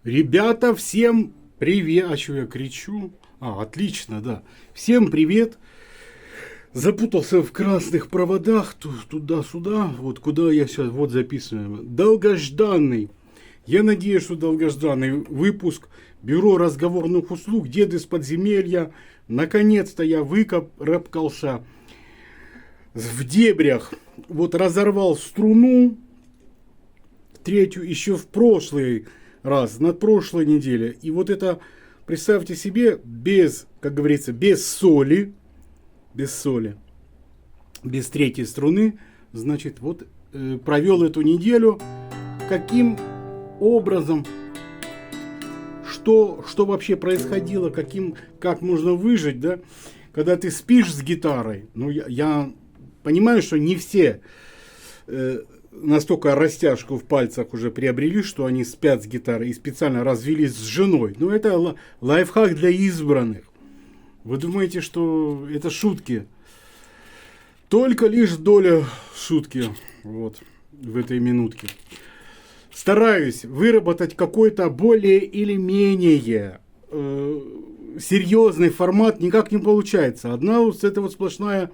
Ребята, всем привет. А что я кричу? Отлично, да. Всем привет. Запутался в красных проводах. Туда-сюда. Вот куда я сейчас вот записываю. Долгожданный. Я надеюсь, что долгожданный выпуск Бюро разговорных услуг «Дед из подземелья». Наконец-то я выкарабкался в дебрях. Вот разорвал струну. Третью еще в прошлый раз, на прошлой неделе. И вот это, представьте себе, без, как говорится, без соли, без третьей струны, значит, вот провел эту неделю. Каким образом, что вообще происходило, как можно выжить, да, когда ты спишь с гитарой. Ну, я понимаю, что не все настолько растяжку в пальцах уже приобрели, что они спят с гитарой и специально развелись с женой. Но это лайфхак для избранных. Вы думаете, что это шутки? Только лишь доля шутки вот в этой минутке. Стараюсь выработать какой-то более или менее серьезный формат. Никак не получается. Одна вот эта вот сплошная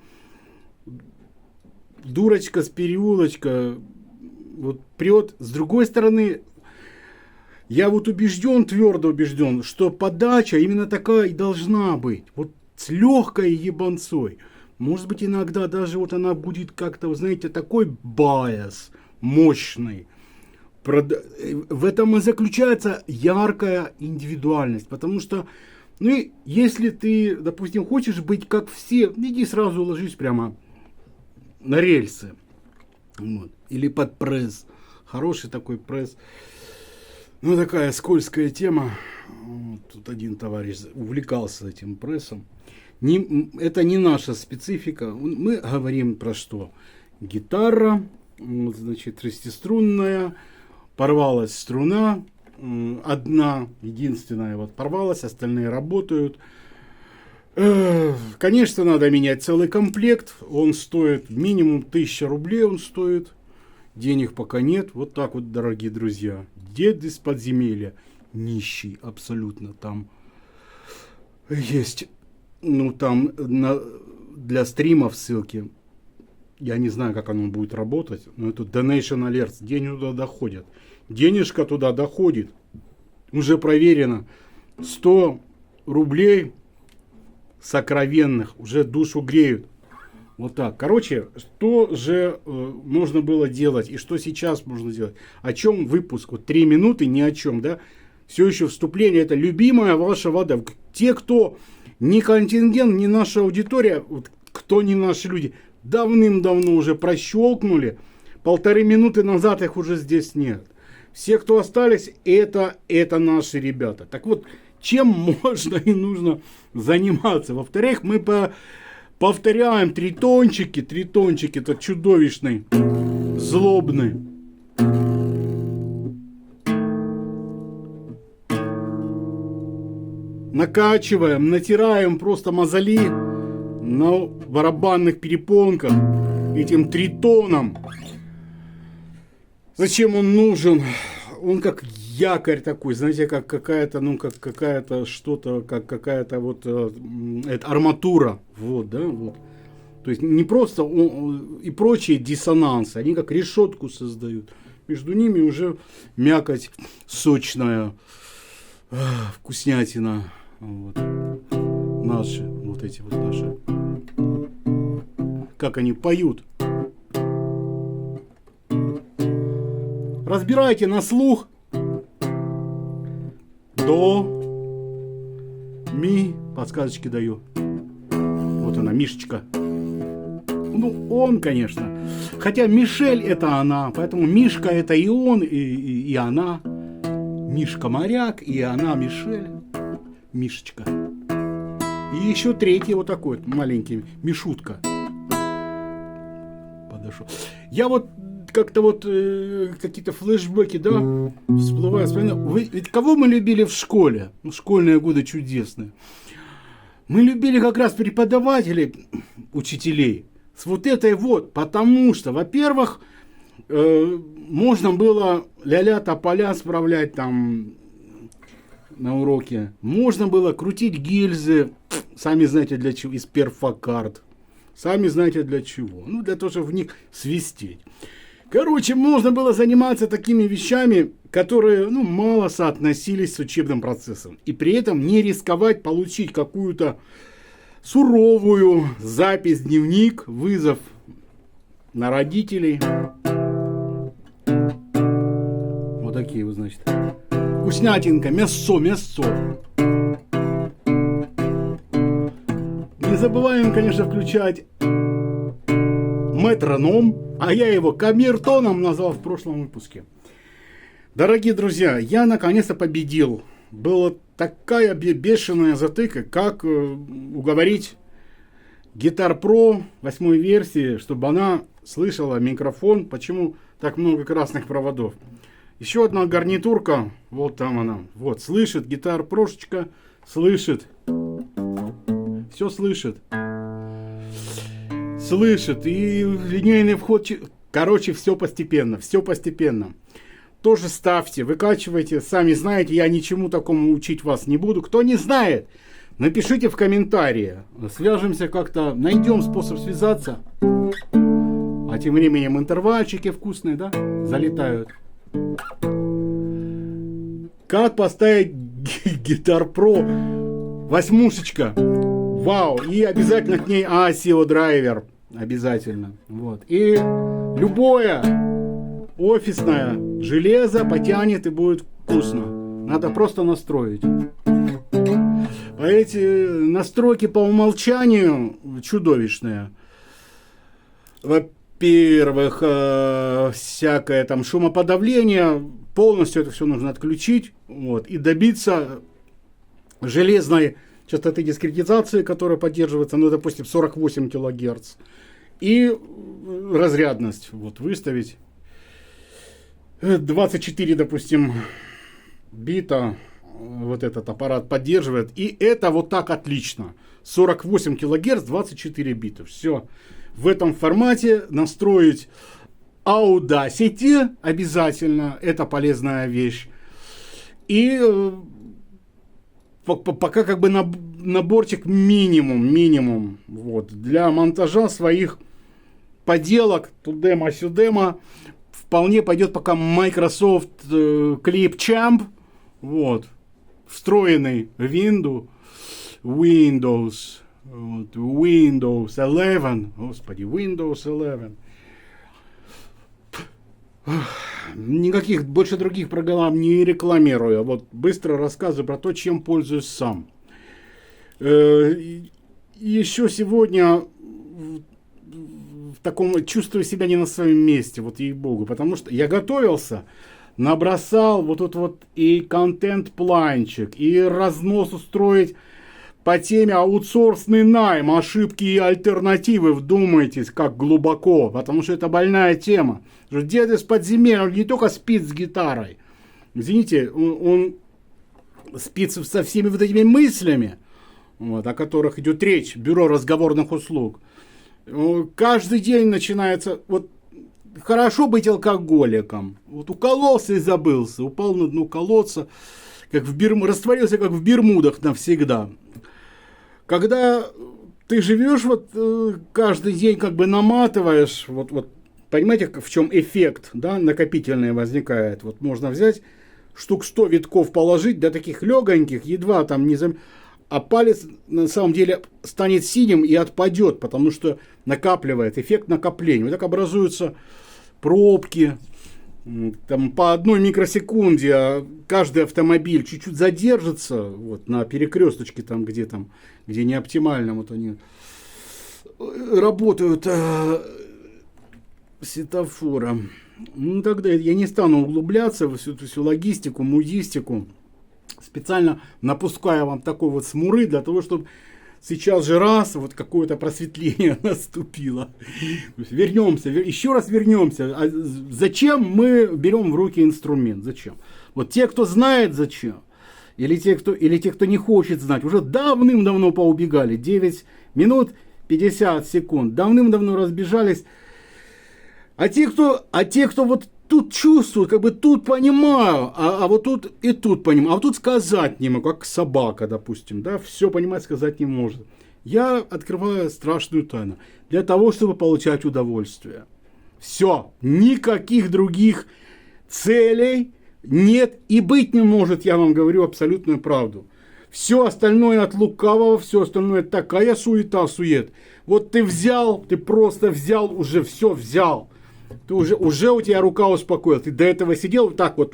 дурочка с переулочка вот прет. С другой стороны, я вот твердо убежден, что подача именно такая и должна быть. Вот с легкой ебанцой. Может быть, иногда даже вот она будет как-то, вы знаете, такой байс мощный. В этом и заключается яркая индивидуальность. Потому что, ну, и если ты, допустим, хочешь быть как все, иди сразу ложись прямо на рельсы. Вот. Или под пресс. Хороший такой пресс. Ну, такая скользкая тема. Вот, тут один товарищ увлекался этим прессом. Это не наша специфика. Мы говорим про что? Гитара, вот, значит, шестиструнная. Порвалась струна. Одна, единственная, вот порвалась. Остальные работают. Конечно, надо менять целый комплект. Он стоит минимум 1000 рублей. Он стоит. Денег пока нет. Вот так вот, дорогие друзья. Дед из подземелья. Нищий абсолютно. Там есть, ну там для стримов ссылки. Я не знаю, как оно будет работать. Но это Donation Alerts. Деньги туда доходят. Денежка туда доходит. Уже проверено. 100 рублей сокровенных уже душу греют. Вот так. Короче, что же можно было делать и что сейчас можно делать? О чем выпуск? Вот 3 минуты ни о чем, да? Все еще вступление. Это любимая ваша вода. Те, кто не контингент, не наша аудитория, вот, кто не наши люди, давным-давно уже прощелкнули. 1,5 минуты назад их уже здесь нет. Все, кто остались, это наши ребята. Так вот, чем можно и нужно заниматься? Во-вторых, мы повторяем тритончики. Тритончик это чудовищный, злобный. Накачиваем, натираем просто мозоли на барабанных перепонках этим тритоном. Зачем он нужен? Он как якорь такой, знаете, как какая-то, ну, как какая-то что-то, как какая-то вот это арматура, вот, да, вот. То есть не просто и прочие диссонансы, они как решетку создают. Между ними уже мякоть сочная, вкуснятина, вот. Наши, вот эти вот наши, как они поют. Разбирайте на слух. До, ми, подсказочки даю. Вот она, Мишечка. Ну, он, конечно. Хотя Мишель это она, поэтому Мишка это и он, и она. Мишка моряк, и она Мишель. Мишечка. И еще третий вот такой вот маленький, Мишутка. Подошел. Я вот как-то вот какие-то флешбеки, да, всплывают. Ведь кого мы любили в школе? Ну, школьные годы чудесные. Мы любили как раз преподавателей, учителей. С вот этой вот, потому что, во-первых, можно было ля-ля тополя справлять там на уроке. Можно было крутить гильзы, сами знаете для чего, из перфокарт. Сами знаете для чего. Ну, для того, чтобы в них свистеть. Короче, можно было заниматься такими вещами, которые, ну, мало соотносились с учебным процессом. И при этом не рисковать получить какую-то суровую запись, дневник, вызов на родителей. Вот такие вот, значит. Вкуснятинка, мясо. Не забываем, конечно, включать метроном, а я его камертоном назвал в прошлом выпуске. Дорогие друзья, я наконец-то победил. Была такая бешеная затыка, как уговорить Guitar Pro 8 версии, чтобы она слышала микрофон. Почему так много красных проводов? Еще одна гарнитурка, вот там она, вот, слышит, Guitar Pro-шечка слышит. Все слышит. Слышит. И линейный вход. Короче, все постепенно. Тоже ставьте, выкачивайте. Сами знаете, я ничему такому учить вас не буду. Кто не знает, напишите в комментарии. Свяжемся как-то, найдем способ связаться. А тем временем интервальчики вкусные, да, залетают. Как поставить Guitar Pro 8-шечка? Вау! И обязательно к ней ASIO драйвер. Обязательно. Вот. И любое офисное железо потянет и будет вкусно. Надо просто настроить. А эти настройки по умолчанию чудовищные. Во-первых, всякое там шумоподавление. Полностью это все нужно отключить. Вот, и добиться железной частоты дискретизации, которая поддерживается, ну, допустим, 48 кГц. И разрядность вот, выставить. 24, допустим, бита вот этот аппарат поддерживает. И это вот так отлично. 48 кГц, 24 бита. Все. В этом формате настроить Audacity обязательно. Это полезная вещь. И пока как бы наборчик минимум. Вот. Для монтажа своих поделок, тудема-сюдема, вполне пойдет пока Microsoft Clipchamp. Вот. Встроенный Windows. Вот, Windows 11. Господи, Windows 11. Никаких больше других программ не рекламирую. Вот быстро рассказываю про то, чем пользуюсь сам. Еще сегодня в таком чувствую себя не на своем месте, вот ей-богу, потому что я готовился, набросал вот тут вот и контент-планчик, и разнос устроить по теме аутсорсный найм, ошибки и альтернативы. Вдумайтесь, как глубоко, потому что это больная тема. Дед из подземелья, он не только спит с гитарой. Извините, он спит со всеми вот этими мыслями, вот, о которых идет речь, бюро разговорных услуг. Каждый день начинается, вот, хорошо быть алкоголиком. Вот укололся и забылся, упал на дно колодца, как растворился, как в Бермудах навсегда. Когда ты живешь, вот каждый день как бы наматываешь, вот понимаете, в чем эффект, да, накопительный возникает. Вот можно взять штук 100 витков положить, да, таких легоньких, едва там не а палец на самом деле станет синим и отпадет, потому что накапливает, эффект накопления. Вот так образуются пробки, там по 1 микросекунде, а каждый автомобиль чуть-чуть задержится вот, на перекресточке, где не оптимально, вот они работают светофором. Ну, тогда я не стану углубляться в всю логистику, мудистику. Специально напускаю вам такой вот смуры для того, чтобы сейчас же раз вот какое-то просветление наступило. Вернемся, еще раз вернемся. А зачем мы берем в руки инструмент? Зачем? Вот те, кто знает зачем, или те, кто не хочет знать, уже давным-давно поубегали. 9 минут 50 секунд. Давным-давно разбежались. А те, кто вот тут чувствую, как бы тут понимаю, а вот тут и тут понимаю, а вот тут сказать не могу, как собака, допустим, да, все понимать, сказать не может. Я открываю страшную тайну для того, чтобы получать удовольствие. Все, никаких других целей нет и быть не может, я вам говорю абсолютную правду. Все остальное от лукавого, все остальное такая суета-сует. Вот ты взял, ты просто взял, уже все взял. Ты уже у тебя рука успокоилась. Ты до этого сидел вот так вот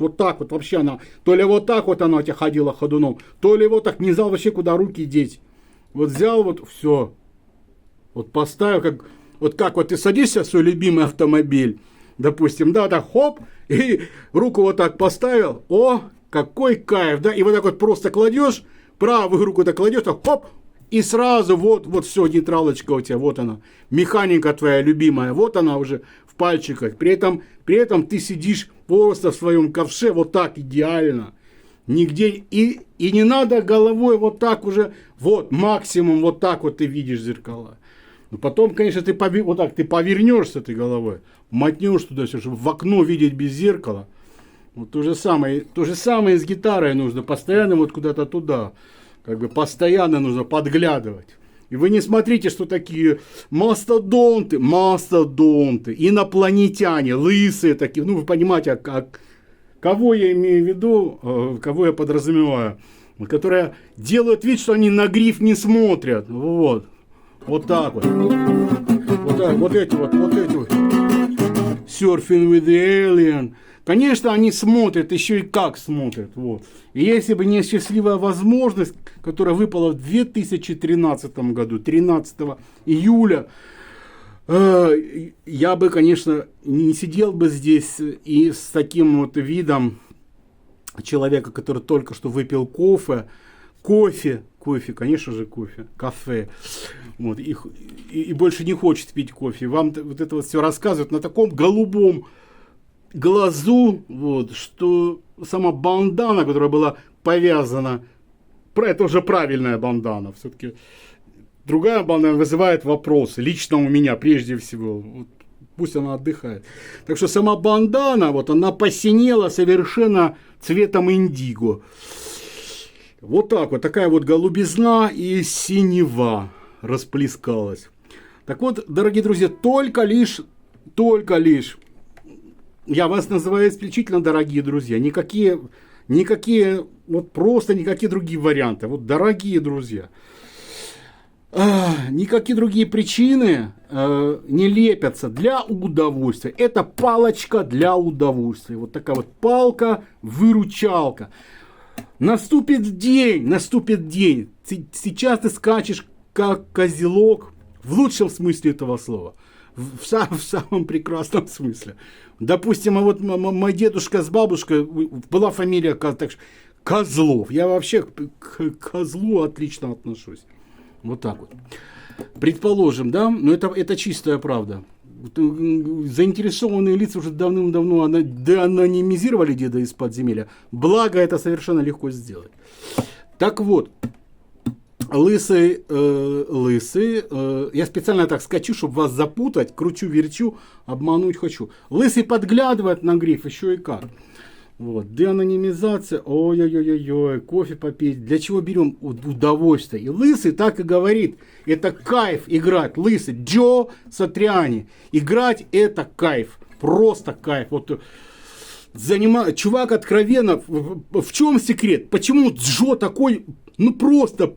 вообще она, то ли вот так вот она у тебя ходила ходуном, то ли вот так не знал вообще, куда руки деть. Вот взял, вот все. Вот поставил, как вот ты садишься в свой любимый автомобиль, допустим, да, так хоп, и руку вот так поставил, о, какой кайф, да, и вот так вот просто кладешь, правую руку так кладешь, так хоп, и сразу вот все, нейтралочка у тебя, вот она, механика твоя любимая, вот она уже в пальчиках, при этом ты сидишь просто в своем ковше, вот так идеально, нигде, и не надо головой вот так уже, вот, максимум вот так вот ты видишь зеркала. Но потом, конечно, ты вот так ты повернешься ты головой, мотнешь туда все, чтобы в окно видеть без зеркала. Вот то же самое и с гитарой нужно, постоянно вот куда-то туда, как бы постоянно нужно подглядывать. И вы не смотрите, что такие мастодонты, инопланетяне, лысые такие, ну вы понимаете, кого я имею в виду, кого я подразумеваю, которые делают вид, что они на гриф не смотрят, вот так вот. Вот эти вот. Surfing with the Alien. Конечно, они смотрят, еще и как смотрят. Вот. И если бы не счастливая возможность, которая выпала в 2013 году, 13 июля, я бы, конечно, не сидел бы здесь и с таким вот видом человека, который только что выпил кофе, конечно же, кафе, вот, и больше не хочет пить кофе. Вам вот это вот все рассказывают на таком голубом глазу, вот, что сама бандана, которая была повязана, это уже правильная бандана, все-таки другая бандана вызывает вопросы, лично у меня прежде всего, вот, пусть она отдыхает. Так что сама бандана, вот, она посинела совершенно цветом индиго. Вот так вот, такая вот голубизна и синева расплескалась. Так вот, дорогие друзья, только лишь, я вас называю исключительно дорогие друзья, никакие, вот просто никакие другие варианты, вот дорогие друзья. Никакие другие причины не лепятся для удовольствия. Это палочка для удовольствия. Вот такая вот палка-выручалка. Наступит день. Сейчас ты скачешь как козелок, в лучшем смысле этого слова, в самом прекрасном смысле. Допустим, а вот мой дедушка с бабушкой, была фамилия Козлов. Я вообще к козлу отлично отношусь. Вот так вот. Предположим, да, но это чистая правда. Заинтересованные лица уже давным-давно деанонимизировали деда из подземелья. Благо, это совершенно легко сделать. Так вот, лысый, я специально так скачу, чтобы вас запутать, кручу-верчу, обмануть хочу. Лысый подглядывает на гриф, еще и как. Вот, деанонимизация, ой-ой-ой-ой, кофе попить. Для чего берем удовольствие? И лысый так и говорит, это кайф играть. Лысый, Джо Сатриани. Играть это кайф, просто кайф. Вот, чувак откровенно, в чем секрет? Почему Джо такой, ну просто,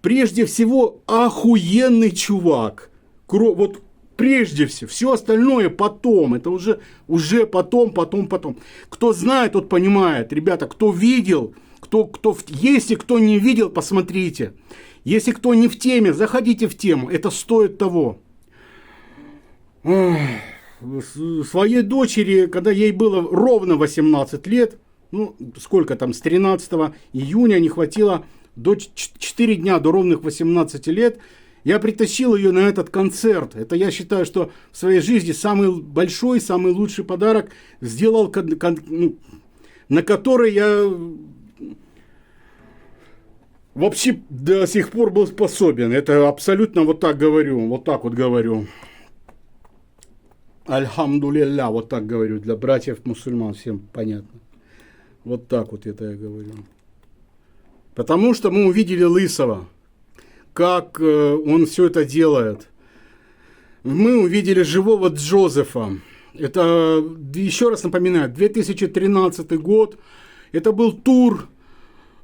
прежде всего, охуенный чувак. Вот прежде всего, все остальное потом, это уже потом. Кто знает, тот понимает. Ребята, кто видел, если кто не видел, посмотрите. Если кто не в теме, заходите в тему, это стоит того. Своей дочери, когда ей было ровно 18 лет, ну, сколько там, с 13 июня не хватило, 4 дня до ровных 18 лет, я притащил ее на этот концерт. Это я считаю, что в своей жизни самый большой, самый лучший подарок сделал, на который я вообще до сих пор был способен. Это абсолютно вот так говорю, вот так вот говорю. Альхамдулилля, вот так говорю, для братьев-мусульман всем понятно. Вот так вот это я говорю. Потому что мы увидели Лысого, как он все это делает. Мы увидели живого Джозефа. Это, еще раз напоминаю, 2013 год. Это был тур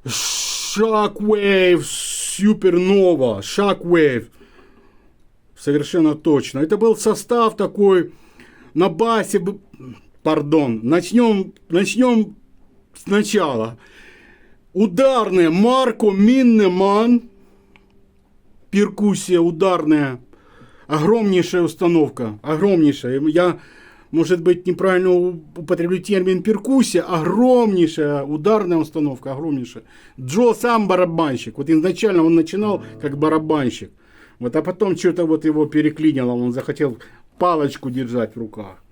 Shockwave Supernova. Shockwave. Совершенно точно. Это был состав такой на басе. Пардон. Начнем сначала. Ударная Марко Миннеман. Перкуссия ударная. Огромнейшая установка. Огромнейшая. Я, может быть, неправильно употреблю термин перкуссия. Огромнейшая ударная установка. Огромнейшая. Джо сам барабанщик. Вот изначально он начинал как барабанщик. Вот, а потом что-то вот его переклинило. Он захотел палочку держать в руках.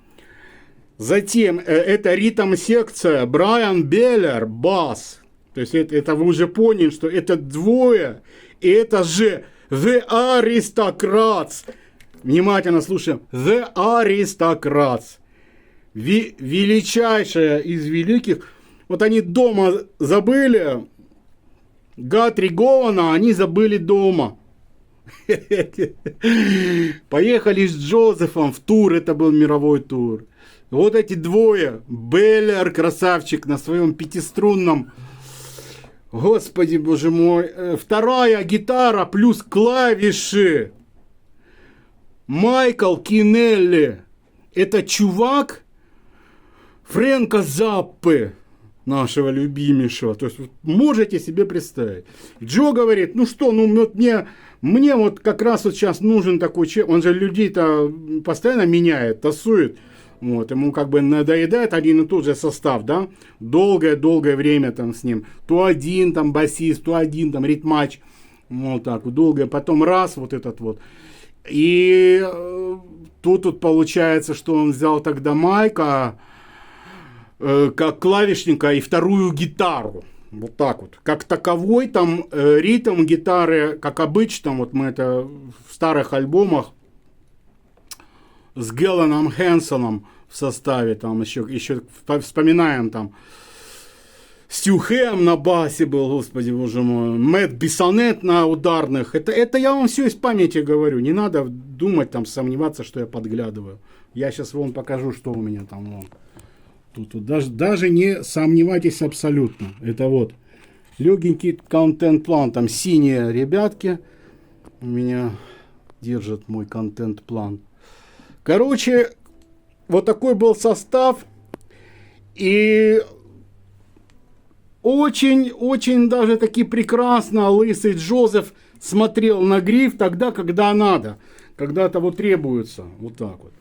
Затем это ритм-секция. Брайан Беллер, бас. То есть это вы уже поняли, что это двое. И это же The Aristocrats. Внимательно слушаем. The Aristocrats. Величайшая из великих. Вот они дома забыли. Гатри Гована они забыли дома. Поехали с Джозефом в тур. Это был мировой тур. Вот эти двое. Беллер, красавчик, на своем пятиструнном. Господи, боже мой. Вторая гитара плюс клавиши. Майкл Кинелли. Это чувак Фрэнка Заппы, нашего любимейшего. То есть, можете себе представить. Джо говорит, ну что, ну вот мне вот как раз вот сейчас нужен такой человек. Он же людей-то постоянно меняет, тасует. Вот, ему как бы надоедает один и тот же состав, да, долгое время там с ним, то один там басист, то один там ритмач, вот так, долгое, потом раз, вот этот вот, и тут получается, что он взял тогда Майка как клавишника и вторую гитару, вот так вот, как таковой там ритм гитары, как обычно, вот мы это в старых альбомах, с Гелленом Хэнсоном в составе, там еще вспоминаем там Стью Хэм на басе был, господи боже мой, Мэтт Бессонет на ударных, это я вам все из памяти говорю, не надо думать там, сомневаться, что я подглядываю, я сейчас вам покажу, что у меня там вон. Тут даже не сомневайтесь абсолютно, это вот легенький контент-план, там синие ребятки у меня держат мой контент-план. Короче, вот такой был состав. И очень даже таки прекрасно Лысый Джозеф смотрел на гриф тогда, когда надо. Когда того требуется. Вот так вот.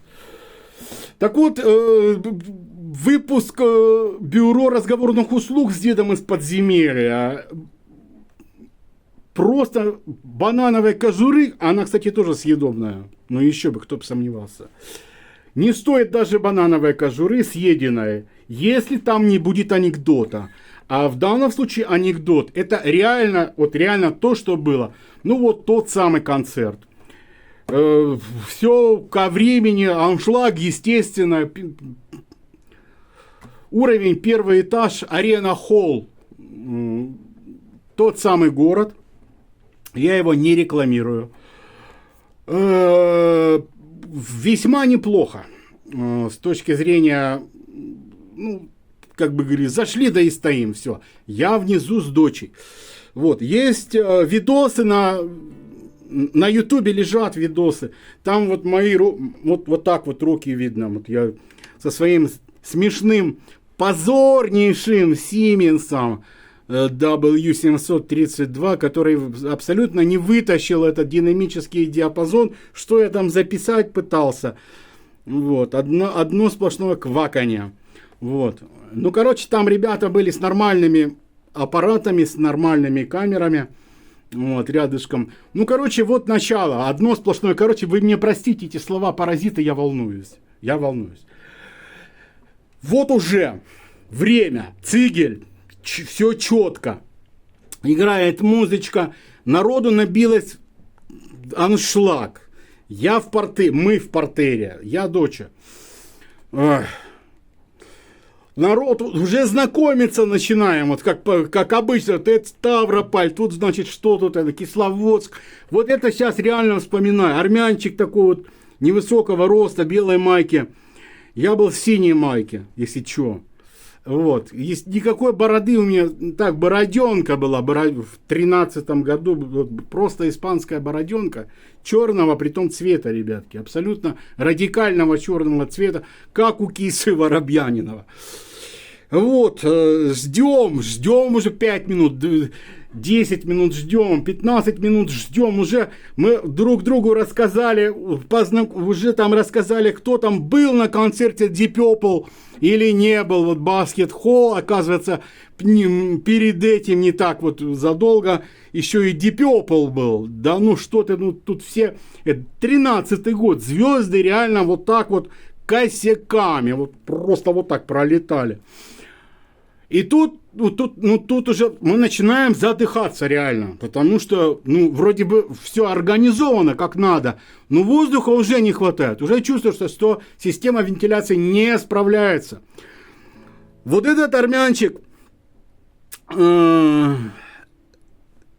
Так вот, выпуск Бюро разговорных услуг с дедом из подземелья. Просто банановой кожуры, она, кстати, тоже съедобная, но еще бы, кто бы сомневался. Не стоит даже банановой кожуры съеденной, если там не будет анекдота. А в данном случае анекдот, это реально, вот реально то, что было. Ну вот тот самый концерт. Все ко времени, аншлаг, естественно. Уровень, первый этаж, Арена Холл. Тот самый город. Я его не рекламирую. Весьма неплохо. С точки зрения, ну, как бы говорили, зашли да и стоим. Все. Я внизу с дочей. Вот. Есть видосы на Ютубе лежат видосы. Там вот мои, вот так вот руки видно. Вот я со своим смешным, позорнейшим Сименсом W732, который абсолютно не вытащил этот динамический диапазон. Что я там записать пытался? Вот. Одно сплошное кваканье. Вот. Ну, короче, там ребята были с нормальными аппаратами, с нормальными камерами. Вот, рядышком. Ну, короче, вот начало. Одно сплошное. Короче, вы мне простите эти слова паразиты, я волнуюсь. Я волнуюсь. Вот уже время. Цигель. Все четко. Играет музычка. Народу набилось аншлаг. Мы в портере, я доча. Ой. Народ уже знакомиться начинаем, вот как обычно, это Ставрополь, тут, значит, что тут, это Кисловодск. Вот это сейчас реально вспоминаю. Армянчик такой вот невысокого роста, белой майке. Я был в синей майке, если что. Вот. Никакой бороды у меня, так, бороденка была в 13-м году, вот, просто испанская бороденка, черного, притом цвета, ребятки, абсолютно радикального черного цвета, как у кисы Воробьянинова. Вот, ждем уже 5 минут, 10 минут ждем, 15 минут ждем, уже мы друг другу рассказали, уже там рассказали, кто там был на концерте Deep Purple или не был, вот Basket Hall, оказывается, перед этим не так вот задолго еще и Deep Purple был, да ну что-то, ну тут все, 13-й год, звезды реально вот так вот косяками, вот просто вот так пролетали. И тут уже мы начинаем задыхаться реально, потому что, ну, вроде бы все организовано как надо, но воздуха уже не хватает. Уже чувствуется, что система вентиляции не справляется. Вот этот армянчик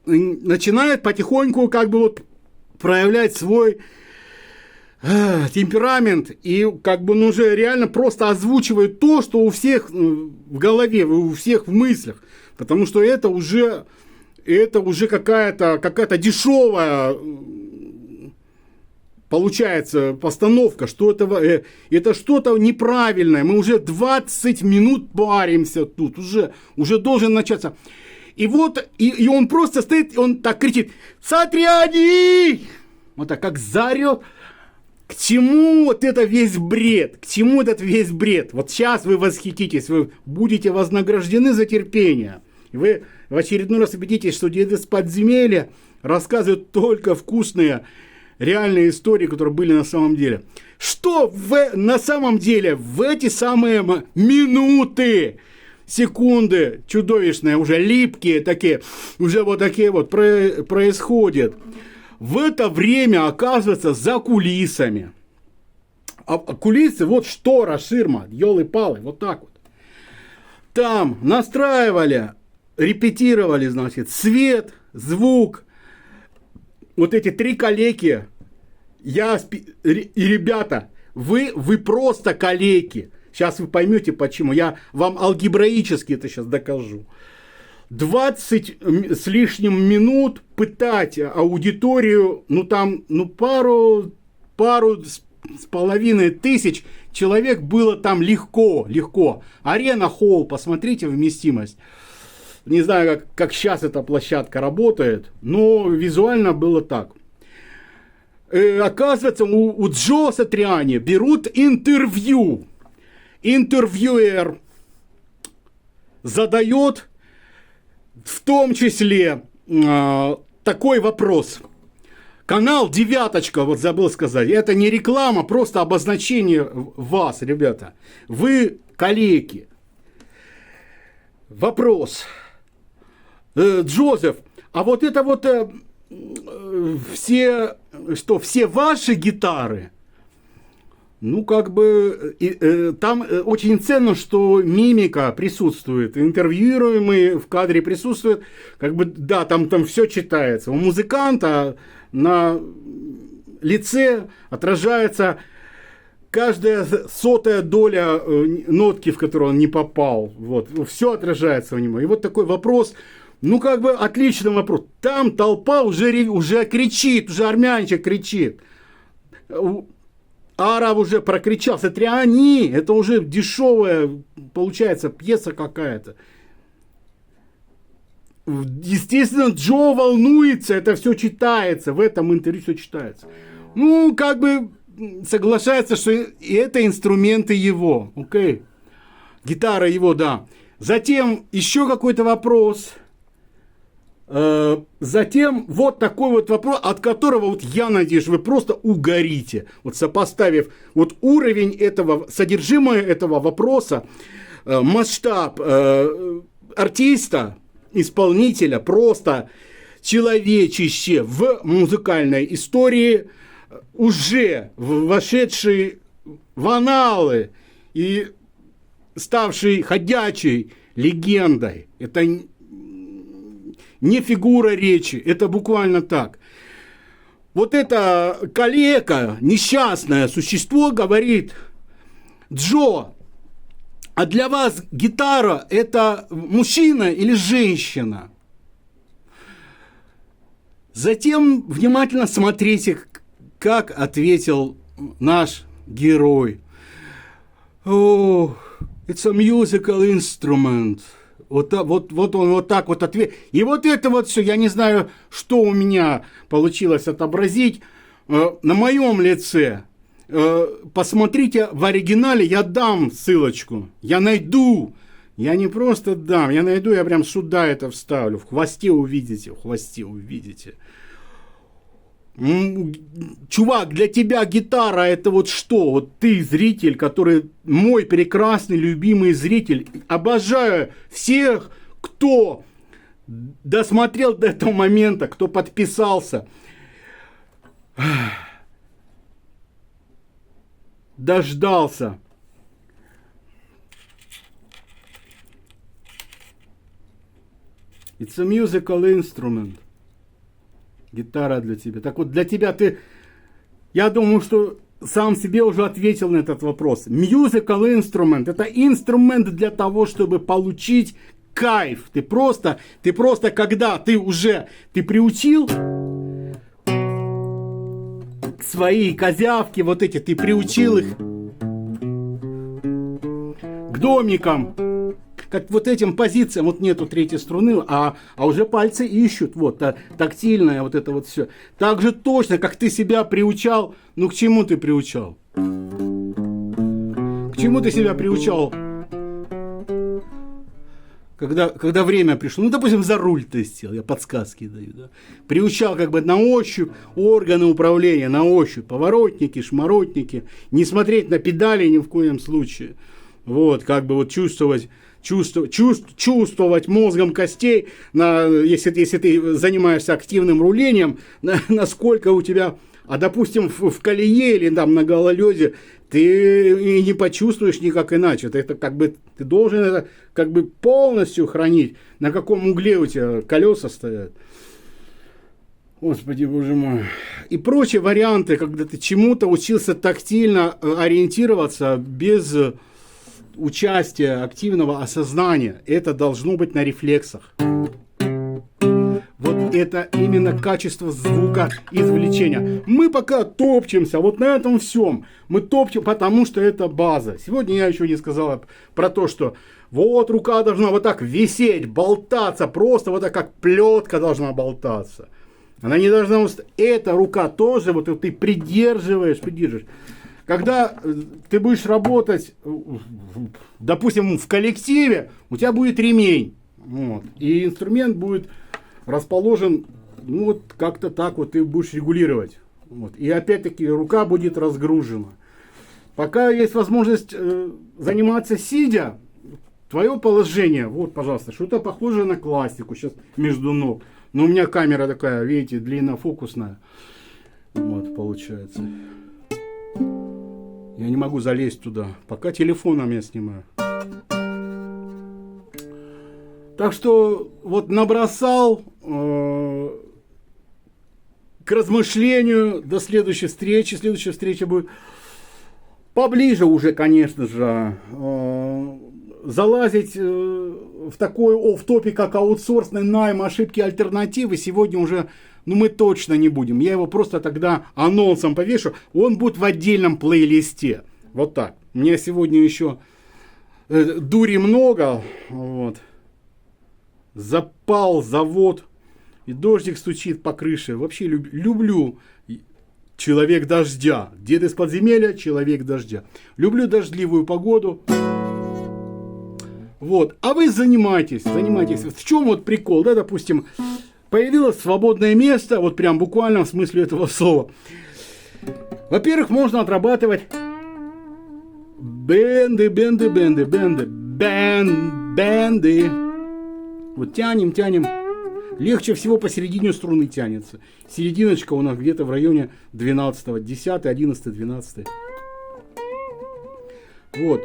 начинает потихоньку как бы вот проявлять свой темперамент и как бы ну, уже реально просто озвучивает то, что у всех в голове, у всех в мыслях, потому что это уже какая-то дешевая получается постановка, что это что-то неправильное, мы уже 20 минут паримся тут, уже должен начаться. И вот, и он просто стоит, он так кричит: «Сатриани!» Вот так, как заорет. К чему вот это весь бред? К чему этот весь бред? Вот сейчас вы восхититесь, вы будете вознаграждены за терпение. И вы в очередной раз убедитесь, что деды из подземелья рассказывают только вкусные, реальные истории, которые были на самом деле. Что на самом деле в эти самые минуты, секунды чудовищные, уже липкие такие, уже вот такие вот происходят. В это время оказывается за кулисами. А кулисы, вот штора, ширма, елы-палы, вот так вот. Там настраивали, репетировали, значит, свет, звук. Вот эти 3 калеки. И ребята, вы просто калеки. Сейчас вы поймете почему. Я вам алгебраически это сейчас докажу. 20 с лишним минут пытать аудиторию, пару с половиной тысяч человек было там легко. Арена Холл, посмотрите вместимость. Не знаю, как сейчас эта площадка работает, но визуально было так. Оказывается, у Джо Сатриани берут интервью. Интервьюер задает в том числе такой вопрос. Канал «Девяточка», вот забыл сказать, это не реклама, просто обозначение вас, ребята. Вы калеки. Вопрос. Джозеф, а вот это вот все ваши гитары? Ну, как бы, там очень ценно, что мимика присутствует, интервьюируемый в кадре присутствует, как бы, да, там все читается. У музыканта на лице отражается каждая 100-я доля нотки, в которую он не попал. Вот, все отражается у него. И вот такой вопрос, ну, как бы, отличный вопрос. Там толпа уже кричит, уже армянчик кричит. Араб уже прокричал: «Сатриани!» Это уже дешевая, получается, пьеса какая-то. Естественно, Джо волнуется, это все читается, в этом интервью все читается. Ну, как бы соглашается, что это инструменты его, окей. Гитара его, да. Затем еще какой-то вопрос. Затем вот такой вот вопрос, от которого вот я надеюсь, вы просто угорите. Вот сопоставив вот уровень этого, содержимое этого вопроса, масштаб артиста, исполнителя, просто человечище в музыкальной истории, уже вошедший в аналы и ставший ходячей легендой. Это не фигура речи, это буквально так. Вот это калека, несчастное существо говорит: Джо, а для вас гитара это мужчина или женщина? Затем внимательно смотрите, как ответил наш герой. Oh, it's a musical instrument. Вот он вот так вот ответил. И вот это вот все, я не знаю, что у меня получилось отобразить на моем лице. Посмотрите в оригинале, я дам ссылочку, я найду. Я не просто дам, я найду, я прям сюда это вставлю. В хвосте увидите, в хвосте увидите. Чувак, для тебя гитара это вот что? Вот ты зритель, который мой прекрасный, любимый зритель. Обожаю всех, кто досмотрел до этого момента, кто подписался. Дождался. It's a musical instrument. Гитара для тебя. Так вот, для тебя ты... Я думаю, что сам себе уже ответил на этот вопрос. Musical instrument. Это инструмент для того, чтобы получить кайф. Ты просто когда ты приучил свои козявки, вот эти, ты приучил их к домикам, как вот этим позициям, вот нету третьей струны, а уже пальцы ищут, вот, тактильное вот это вот все. Так же точно, как ты себя приучал, ну к чему ты приучал? К чему ты себя приучал? Когда время пришло, ну, допустим, за руль ты сел, я подсказки даю, да? Приучал как бы на ощупь органы управления, на ощупь, поворотники, шмаротники, не смотреть на педали ни в коем случае. Вот, как бы вот чувствовать мозгом костей, если ты занимаешься активным рулением, насколько у тебя, допустим, в колее или там на гололеде, ты не почувствуешь никак иначе. Это как бы ты должен это как бы полностью хранить. На каком угле у тебя колеса стоят. Господи, боже мой. И прочие варианты, когда ты чему-то учился тактильно ориентироваться без участия, активного осознания. Это должно быть на рефлексах. Вот это именно качество звукоизвлечения. Мы пока топчемся вот на этом всем. Мы топчем, потому что это база. Сегодня я еще не сказал про то, что вот рука должна вот так висеть, болтаться, просто вот так, как плетка должна болтаться. Она не должна... Эта рука тоже, вот ты придерживаешь. Когда ты будешь работать, допустим, в коллективе, у тебя будет ремень. Вот, и инструмент будет расположен, ну вот как-то так вот ты будешь регулировать. Вот, и опять-таки рука будет разгружена. Пока есть возможность заниматься сидя, твое положение, вот, пожалуйста, что-то похожее на классику сейчас между ног. Но у меня камера такая, видите, длиннофокусная. Вот, получается. Я не могу залезть туда. Пока телефоном я снимаю. Так что вот набросал к размышлению до следующей встречи. Следующая встреча будет поближе уже, конечно же. Залазить в такой офф-топик, как аутсорсный найм, ошибки, альтернативы, сегодня уже, ну, мы точно не будем. Я его просто тогда анонсом повешу. Он будет в отдельном плейлисте. Вот так. У меня сегодня еще дури много. Вот. Запал завод. И дождик стучит по крыше. Вообще люблю человек дождя. Дед из подземелья, человек дождя. Люблю дождливую погоду. Вот. А вы занимайтесь. В чем вот прикол, да, допустим, появилось свободное место, вот прям буквально в смысле этого слова. Во-первых, можно отрабатывать бенды. Вот тянем. Легче всего посередине струны тянется. Серединочка у нас где-то в районе 12, 10, 11, 12. Вот.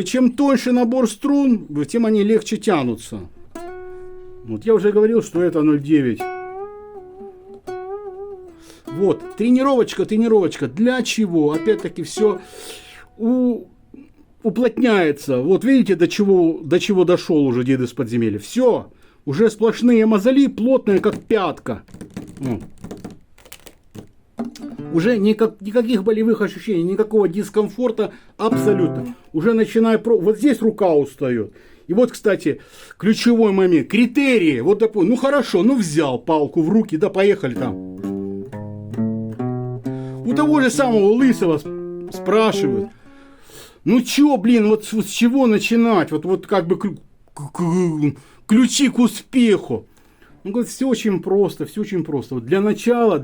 Чем тоньше набор струн, тем они легче тянутся. Вот я уже говорил, что это 0,9. Вот, тренировочка. Для чего? Опять-таки все уплотняется. Вот видите, до чего дошел уже дед из подземелья. Все, уже сплошные мозоли, плотные, как пятка. Уже никаких болевых ощущений, никакого дискомфорта абсолютно. Уже начинаю... Вот здесь рука устает. И вот, кстати, ключевой момент. Критерии. Вот такой, ну хорошо, ну взял палку в руки, да поехали там. У того же самого лысого спрашивают. Ну чё, блин, вот с чего начинать? Вот как бы ключи к успеху. Он говорит, все очень просто. Вот для начала,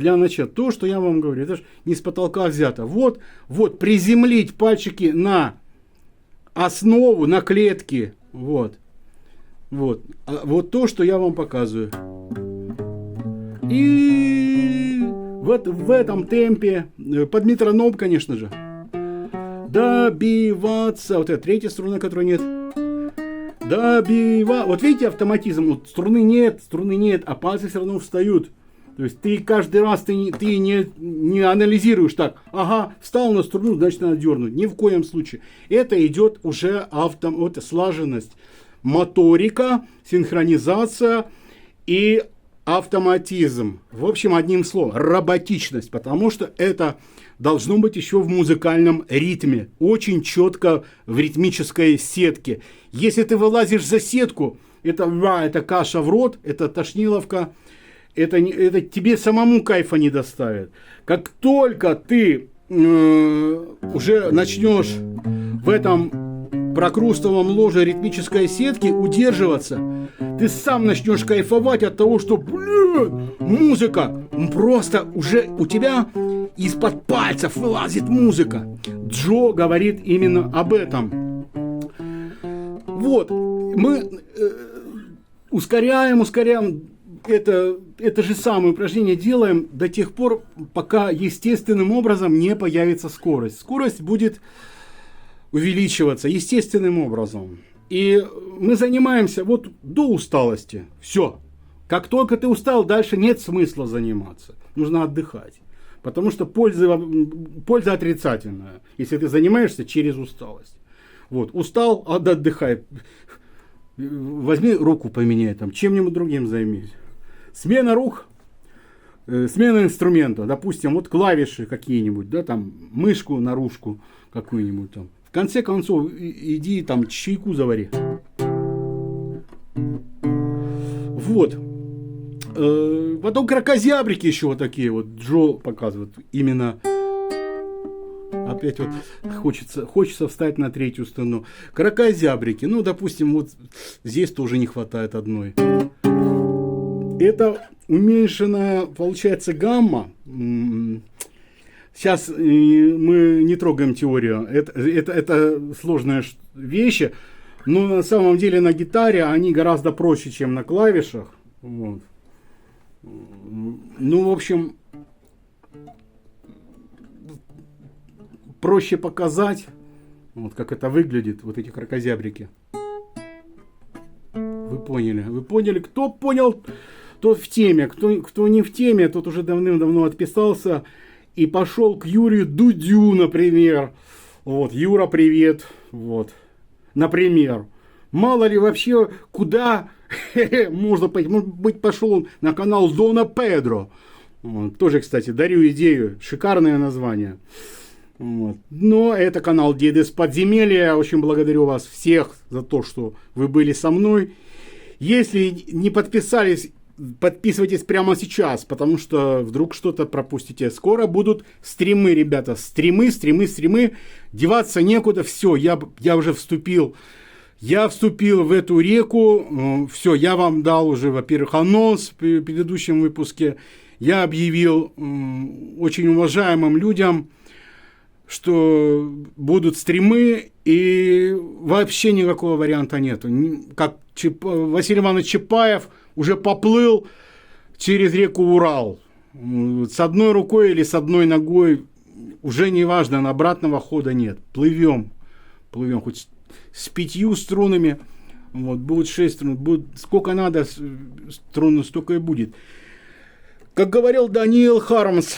то, что я вам говорю, это же не с потолка взято. Вот, приземлить пальчики на основу, на клетки. Вот то, что я вам показываю. И в этом темпе, под метроном, конечно же, добиваться. Вот это третья струна, которой нет. Вот видите автоматизм, вот струны нет, а пальцы все равно встают. То есть ты каждый раз ты не анализируешь так, ага, встал на струну, значит надо дернуть. Ни в коем случае. Это идет уже слаженность, моторика, синхронизация и автоматизм. В общем, одним словом, роботичность, потому что это должно быть еще в музыкальном ритме, очень четко в ритмической сетке. Если ты вылазишь за сетку, это каша в рот, это тошниловка, это тебе самому кайфа не доставит. Как только ты уже начнешь в этом прокрустовом ложе ритмической сетки удерживаться, ты сам начнешь кайфовать от того, что, блин, музыка просто уже у тебя из-под пальцев вылазит музыка. Джо говорит именно об этом. Вот, мы ускоряем это же самое упражнение делаем до тех пор, пока естественным образом не появится скорость. Скорость будет увеличиваться естественным образом. И мы занимаемся вот до усталости. Все. Как только ты устал, дальше нет смысла заниматься. Нужно отдыхать. Потому что польза отрицательная, если ты занимаешься через усталость. Вот, устал, отдыхай. Возьми руку поменяй, там, чем-нибудь другим займись. Смена рук, смена инструмента. Допустим, вот клавиши какие-нибудь, да, там, мышку, наружку какую-нибудь там. В конце концов, иди там чайку завари. Вот. Потом кракозябрики еще вот такие вот. Джо показывает именно. Опять вот хочется встать на третью струну. Кракозябрики. Ну, допустим, вот здесь тоже не хватает одной. Это уменьшенная, получается, гамма. Сейчас мы не трогаем теорию. Это сложные вещи. Но на самом деле на гитаре они гораздо проще, чем на клавишах. Вот. Ну, в общем, проще показать, вот как это выглядит, вот эти кракозябрики. Вы поняли? Кто понял, тот в теме. Кто не в теме, тот уже давным-давно отписался и пошел к Юрию Дудю, например. Вот, Юра, привет. Вот, например. Мало ли вообще, куда можно пойти. Может быть, пошел он на канал Дона Педро. Вот. Тоже, кстати, дарю идею. Шикарное название. Вот. Но это канал Дед из подземелья. Я очень благодарю вас всех за то, что вы были со мной. Если не подписались, подписывайтесь прямо сейчас, потому что вдруг что-то пропустите. Скоро будут стримы, ребята. Стримы. Деваться некуда. Все, я уже вступил. Я вступил в эту реку. Все, я вам дал уже, во-первых, анонс в предыдущем выпуске. Я объявил очень уважаемым людям, что будут стримы, и вообще никакого варианта нету. Как Василий Иванович Чапаев уже поплыл через реку Урал. С одной рукой или с одной ногой, уже не важно, обратного хода нет. Плывем, плывем, хоть с 5 струнами, вот, будет 6 струн, будет, сколько надо струн, столько и будет. Как говорил Даниил Хармс,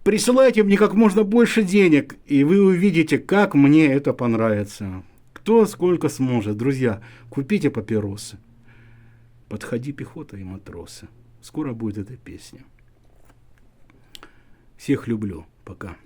присылайте мне как можно больше денег, и вы увидите, как мне это понравится. Кто сколько сможет. Друзья, купите папиросы. Подходи, пехота и матросы. Скоро будет эта песня. Всех люблю. Пока.